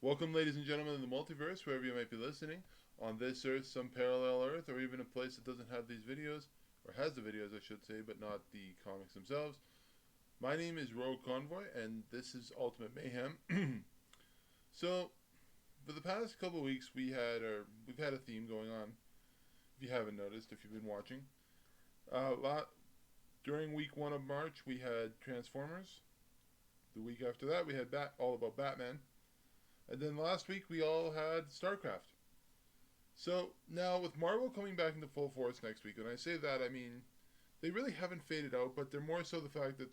Welcome, ladies and gentlemen, in the multiverse, wherever you might be listening, on this Earth, some parallel Earth, or even a place that doesn't have these videos, or has the videos, I should say, but not the comics themselves. My name is Rogue Convoy, and this is Ultimate Mayhem. So, for the past couple of weeks, we've had a theme going on. If you haven't noticed, if you've been watching, during week 1 of March, we had Transformers. The week after that, we had all about Batman. And then last week, we all had StarCraft. So now, with Marvel coming back into full force next week, and I say that, I mean, they really haven't faded out, but they're more so the fact that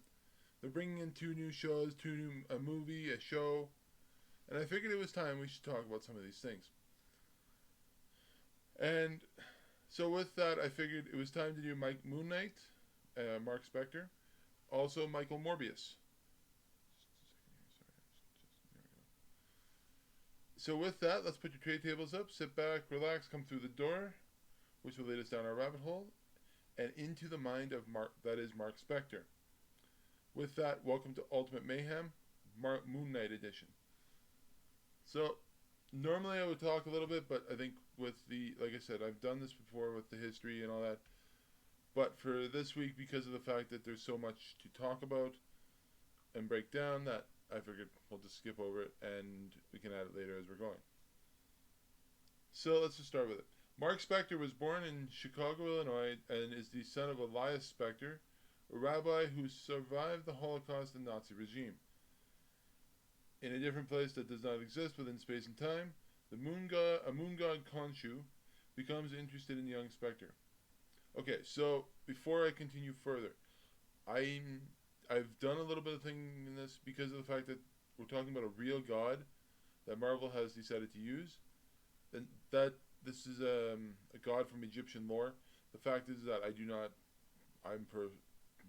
they're bringing in 2 new shows, a movie, a show, and I figured it was time we should talk about some of these things. And so with that, I figured it was time to do Moon Knight, Marc Spector, also Michael Morbius. So with that, let's put your tray tables up, sit back, relax, come through the door, which will lead us down our rabbit hole, and into the mind of Marc Spector. With that, welcome to Ultimate Mayhem, Moon Knight edition. So, normally I would talk a little bit, but I think with like I said, I've done this before with the history and all that, but for this week, because of the fact that there's so much to talk about and break down, that I figured we'll just skip over it and we can add it later as we're going. So let's just start with it. Marc Spector was born in Chicago, Illinois, and is the son of Elias Spector, a rabbi who survived the Holocaust and Nazi regime. In a different place that does not exist within space and time, a moon god Khonshu becomes interested in young Spector. Okay, so before I continue further, I've done a little bit of thing in this because of the fact that we're talking about a real god that Marvel has decided to use. And that this is a god from Egyptian lore. The fact is that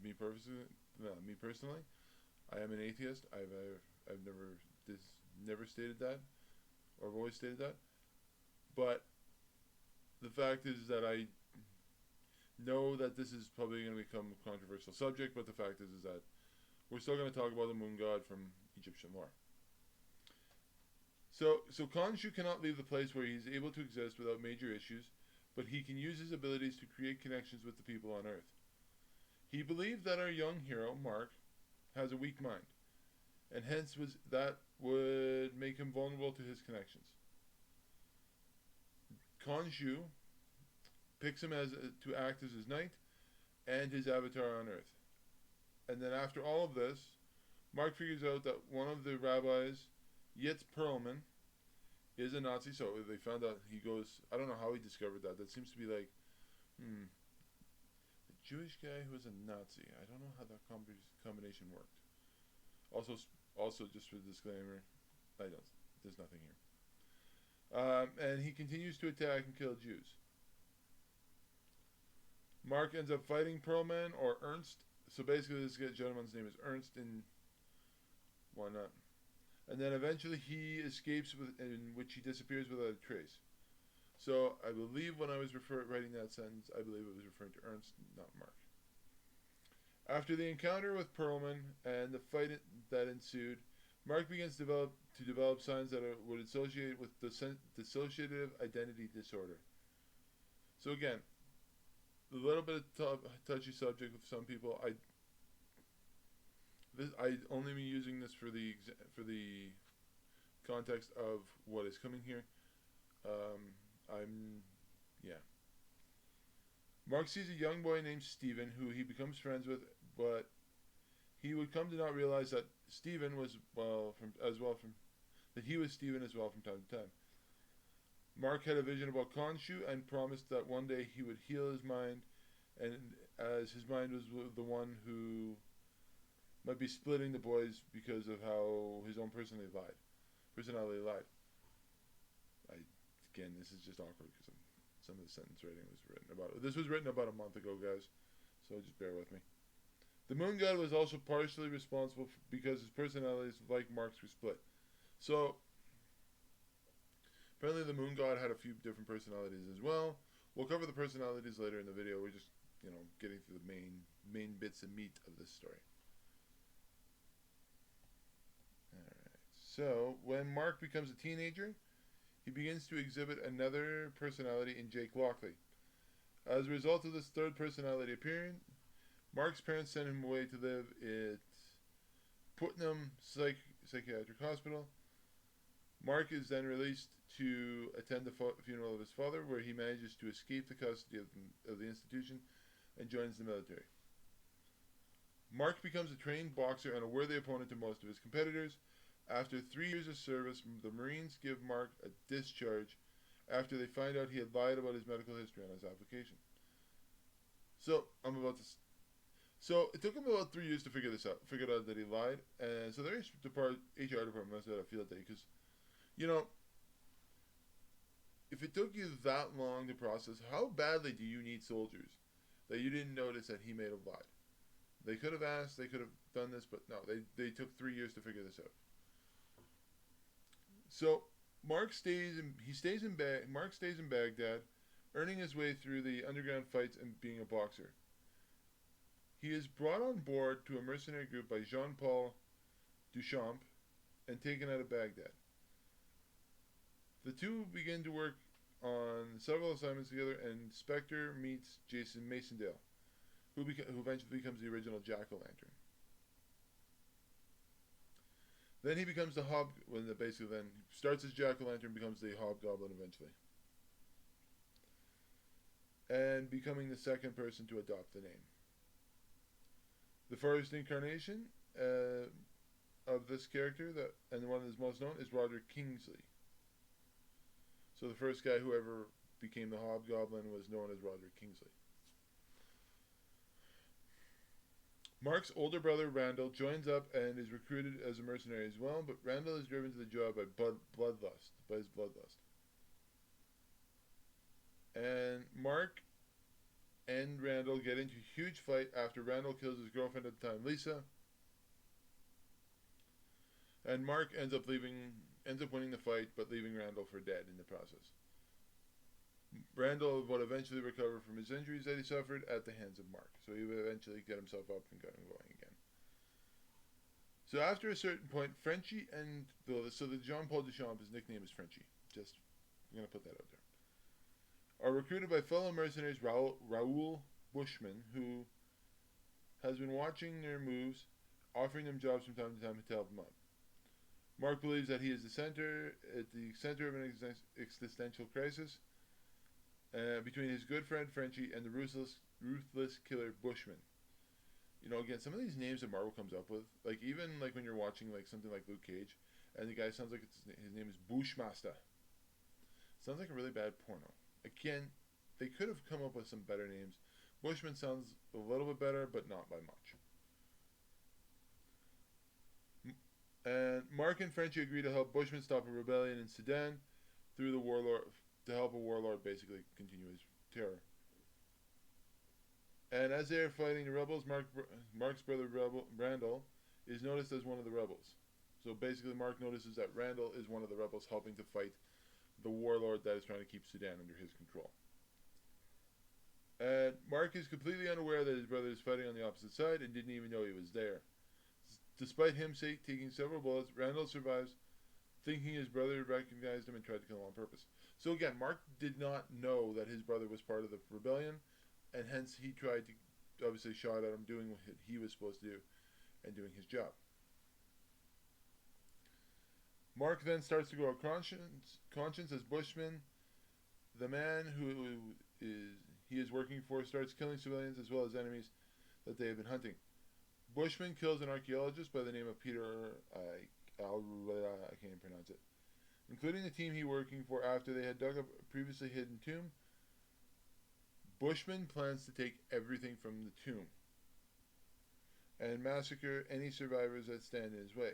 me personally, I am an atheist. I've never stated that, or I've always stated that. But the fact is that I know that this is probably going to become a controversial subject, but the fact is that we're still going to talk about the moon god from Egyptian lore. So Khonshu cannot leave the place where he is able to exist without major issues, but he can use his abilities to create connections with the people on Earth. He believed that our young hero, Mark, has a weak mind, and hence that would make him vulnerable to his connections. Khonshu picks him to act as his knight and his avatar on Earth. And then after all of this, Mark figures out that one of the rabbis, Yitz Perlman, is a Nazi. So they found out I don't know how he discovered that. That seems to be like, the Jewish guy who was a Nazi. I don't know how that combination worked. Also just for the disclaimer, there's nothing here. And he continues to attack and kill Jews. Mark ends up fighting Perlman, or Ernst. So basically this gentleman's name is Ernst, and why not? And then eventually he escapes, in which he disappears without a trace. So I believe when I was writing that sentence, I believe it was referring to Ernst, not Mark. After the encounter with Perlman and the fight that ensued, Mark begins to develop signs that would associate with dissociative identity disorder. So again, a little bit of touchy subject with some people. I only be using this for the context of what is coming here. Mark sees a young boy named Steven who he becomes friends with, but he would come to not realize that Steven was that he was Steven as well from time to time. Mark had a vision about Khonshu and promised that one day he would heal his mind, and as his mind was the one who might be splitting the boys because of how his own personality lied. Again, this is just awkward because some of the sentence writing was written about. This was written about a month ago, guys, so just bear with me. The moon god was also partially responsible because his personalities, like Mark's, were split. So apparently the moon god had a few different personalities as well. We'll cover the personalities later in the video. We're just, getting through the main bits and meat of this story. Alright, So, when Mark becomes a teenager, he begins to exhibit another personality in Jake Lockley. As a result of this third personality appearing, Mark's parents send him away to live at Putnam Psychiatric Hospital. Mark is then released to attend the funeral of his father, where he manages to escape the custody of the institution and joins the military. Mark becomes a trained boxer and a worthy opponent to most of his competitors. After 3 years of service, the Marines give Mark a discharge after they find out he had lied about his medical history on his application. So it took him about 3 years to figure this out. Figured out that he lied, and so their HR department must have had a field day because, you know, if it took you that long to process, how badly do you need soldiers that you didn't notice that he may have lied? They could have asked, they could have done this, but no, they took 3 years to figure this out. So Mark stays in Baghdad, earning his way through the underground fights and being a boxer. He is brought on board to a mercenary group by Jean-Paul Duchamp and taken out of Baghdad. The two begin to work on several assignments together, and Spector meets Jason Masondale, who eventually becomes the original Jack-o'-lantern. Then he becomes then starts as Jack-o'-lantern, becomes the Hobgoblin eventually, and becoming the second person to adopt the name. The first incarnation of this character, and the one that is most known, is Roderick Kingsley. So the first guy who ever became the Hobgoblin was known as Roderick Kingsley. Mark's older brother Randall joins up and is recruited as a mercenary as well, but Randall is driven to the job by his bloodlust. And Mark and Randall get into a huge fight after Randall kills his girlfriend at the time, Lisa. And Mark ends up winning the fight, but leaving Randall for dead in the process. Randall would eventually recover from his injuries that he suffered at the hands of Mark, so he would eventually get himself up and going again. So after a certain point, Frenchie and the Jean-Paul Duchamp, his nickname is Frenchie. I'm gonna put that out there. Are recruited by fellow mercenaries Raoul Bushman, who has been watching their moves, offering them jobs from time to time to help them out. Mark believes that he is at the center of an existential crisis between his good friend Frenchie and the ruthless killer Bushman. You know, again, some of these names that Marvel comes up with, like even like when you're watching like something like Luke Cage, and the guy sounds like his name is Bushmaster. Sounds like a really bad porno. Again, they could have come up with some better names. Bushman sounds a little bit better, but not by much. And Mark and Frenchie agree to help Bushman stop a rebellion in Sudan through the warlord, to help a warlord basically continue his terror. And as they are fighting the rebels, Mark's brother Randall is noticed as one of the rebels. So basically Mark notices that Randall is one of the rebels helping to fight the warlord that is trying to keep Sudan under his control. And Mark is completely unaware that his brother is fighting on the opposite side and didn't even know he was there. Despite him taking several bullets, Randall survives, thinking his brother recognized him and tried to kill him on purpose. So again, Mark did not know that his brother was part of the rebellion, and hence he tried to, obviously shot at him, doing what he was supposed to do, and doing his job. Mark then starts to grow a conscience as Bushman. The man who he is working for starts killing civilians as well as enemies that they have been hunting. Bushman kills an archaeologist by the name of Peter, I can't even pronounce it, including the team he working for after they had dug up a previously hidden tomb. Bushman plans to take everything from the tomb and massacre any survivors that stand in his way.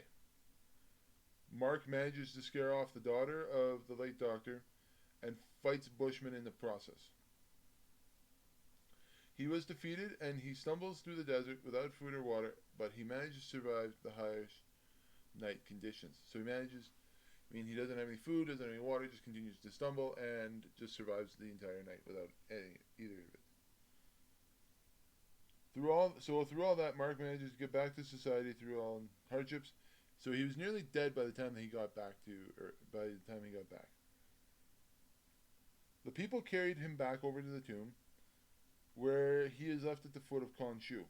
Mark manages to scare off the daughter of the late doctor and fights Bushman in the process. He was defeated and he stumbles through the desert without food or water, but he manages to survive the harsh night conditions. So he doesn't have any food, doesn't have any water, just continues to stumble and just survives the entire night without either of it. Through all that, Mark manages to get back to society through all hardships So he was nearly dead by the time that he got back to, or by the time he got back. The people carried him back over to the tomb, where he is left at the foot of Khonshu,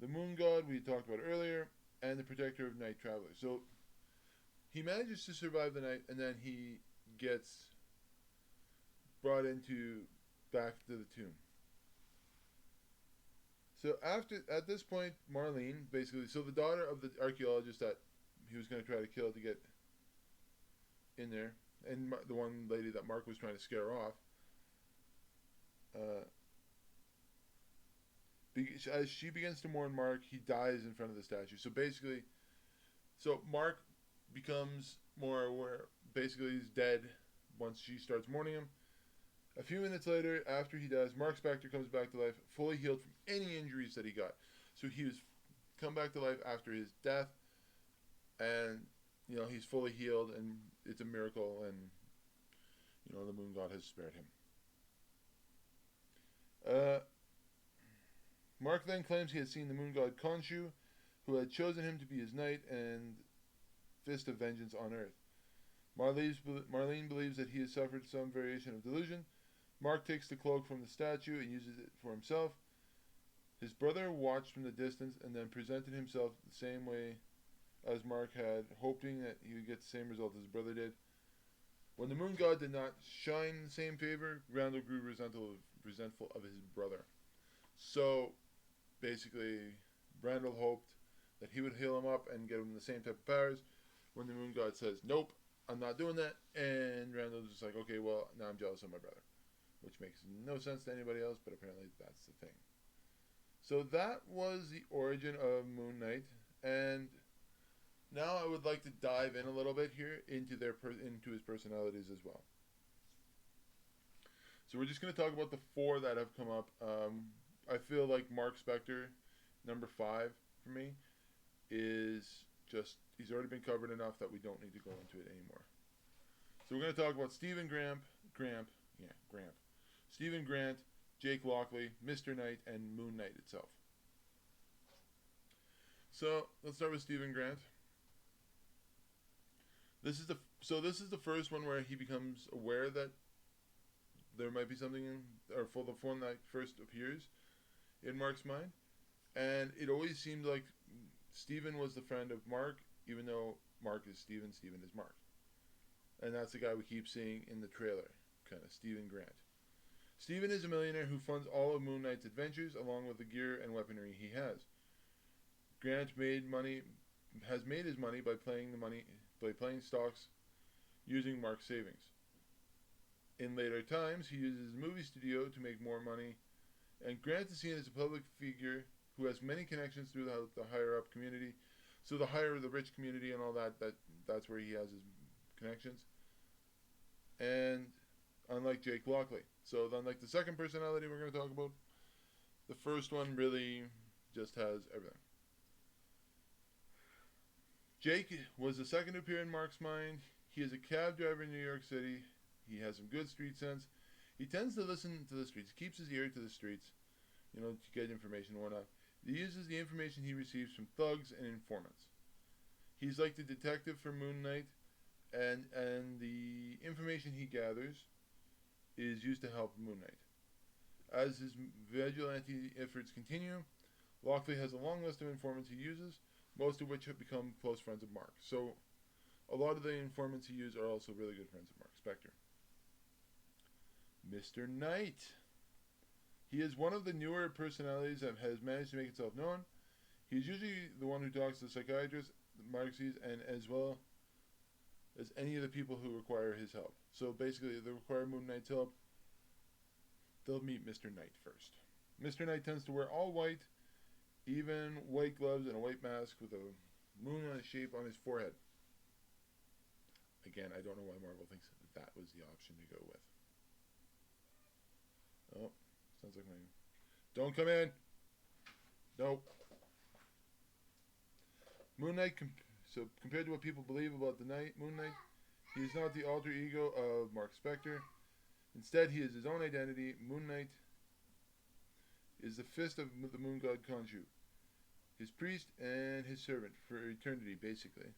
the moon god we talked about earlier, and the protector of night travelers. So he manages to survive the night, and then he gets brought into back to the tomb. So at this point, Marlene, basically, so the daughter of the archaeologist that he was going to try to kill to get in there, and the one lady that Mark was trying to scare off, as she begins to mourn Mark, he dies in front of the statue. So basically, Mark becomes more aware. Basically, he's dead once she starts mourning him. A few minutes later, after he dies, Marc Spector comes back to life, fully healed from any injuries that he got. So he was come back to life after his death, and he's fully healed, and it's a miracle, and the moon god has spared him. Mark then claims he had seen the moon god Khonshu, who had chosen him to be his knight and fist of vengeance on earth. Marlene believes that he has suffered some variation of delusion. Mark takes the cloak from the statue and uses it for himself. His brother watched from the distance and then presented himself the same way as Mark had, hoping that he would get the same result as his brother did. When the moon god did not shine in the same favor, Randall grew resentful of his brother. So, basically, Randall hoped that he would heal him up and get him the same type of powers. When the moon god says, nope, I'm not doing that, and Randall's just like, okay, well, now I'm jealous of my brother. Which makes no sense to anybody else, but apparently that's the thing. So that was the origin of Moon Knight, and now I would like to dive in a little bit here into his personalities as well. So we're just going to talk about the 4 that have come up. I feel like Marc Spector, number 5 for me, is just, he's already been covered enough that we don't need to go into it anymore. So we're going to talk about Stephen Gramp, Stephen Grant, Jake Lockley, Mr. Knight, and Moon Knight itself. So let's start with Stephen Grant. This is the first one where he becomes aware that there might be something or for the form that first appears in Mark's mind, and it always seemed like Stephen was the friend of Mark, even though Mark is Stephen, Stephen is Mark, and that's the guy we keep seeing in the trailer, kind of Stephen Grant. Stephen is a millionaire who funds all of Moon Knight's adventures along with the gear and weaponry he has. Grant has made his money by playing stocks using Mark's savings. In later times, he uses his movie studio to make more money, and Grant is seen as a public figure who has many connections through the higher up community. So the higher the rich community and all that's where he has his connections. And unlike Jake Lockley. So unlike the second personality we're going to talk about, the first one really just has everything. Jake was the second to appear in Mark's mind. He is a cab driver in New York City. He has some good street sense. He tends to listen to the streets. He keeps his ear to the streets, to get information and whatnot. He uses the information he receives from thugs and informants. He's like the detective for Moon Knight, and the information he gathers is used to help Moon Knight. As his vigilante efforts continue, Lockley has a long list of informants he uses, most of which have become close friends of Mark. So a lot of the informants he uses are also really good friends of Marc Spector. Mr. Knight. He is one of the newer personalities that has managed to make itself known. He's usually the one who talks to the psychiatrist, Mark sees, and as well as any of the people who require his help. So basically, if they require Moon Knight's help, they'll meet Mr. Knight first. Mr. Knight tends to wear all white, even white gloves and a white mask with a moon shape on his forehead. Again, I don't know why Marvel thinks that was the option to go with. Oh, sounds like my... Don't come in! Nope. Moon Knight, so compared to what people believe about the Moon Knight, he is not the alter ego of Marc Spector. Instead, he is his own identity. Moon Knight is the fist of the moon god Khonshu. his priest, and his servant for eternity, basically.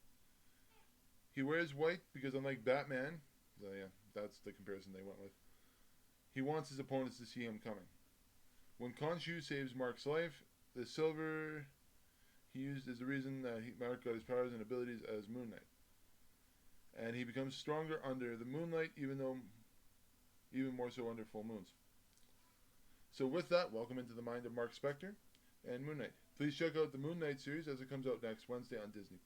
He wears white because, unlike Batman, so yeah, that's the comparison they went with, he wants his opponents to see him coming. When Khonshu saves Mark's life, the silver he used is the reason that Mark got his powers and abilities as Moon Knight. And he becomes stronger under the moonlight, even more so under full moons. So with that, welcome into the mind of Marc Spector and Moon Knight. Please check out the Moon Knight series as it comes out next Wednesday on Disney+.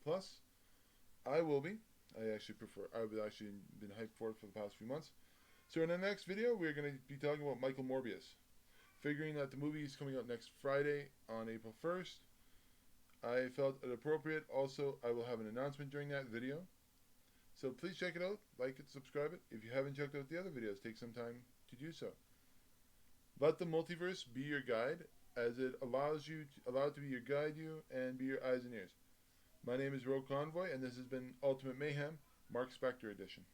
I've actually been hyped for it for the past few months. So in the next video, we're going to be talking about Michael Morbius. Figuring that the movie is coming out next Friday on April 1st, I felt it appropriate. Also, I will have an announcement during that video. So please check it out, like it, subscribe it. If you haven't checked out the other videos, take some time to do so. Let the multiverse be your guide, as it allows it to be your guide and be your eyes and ears. My name is Rogue Convoy, and this has been Ultimate Mayhem, Marc Spector edition.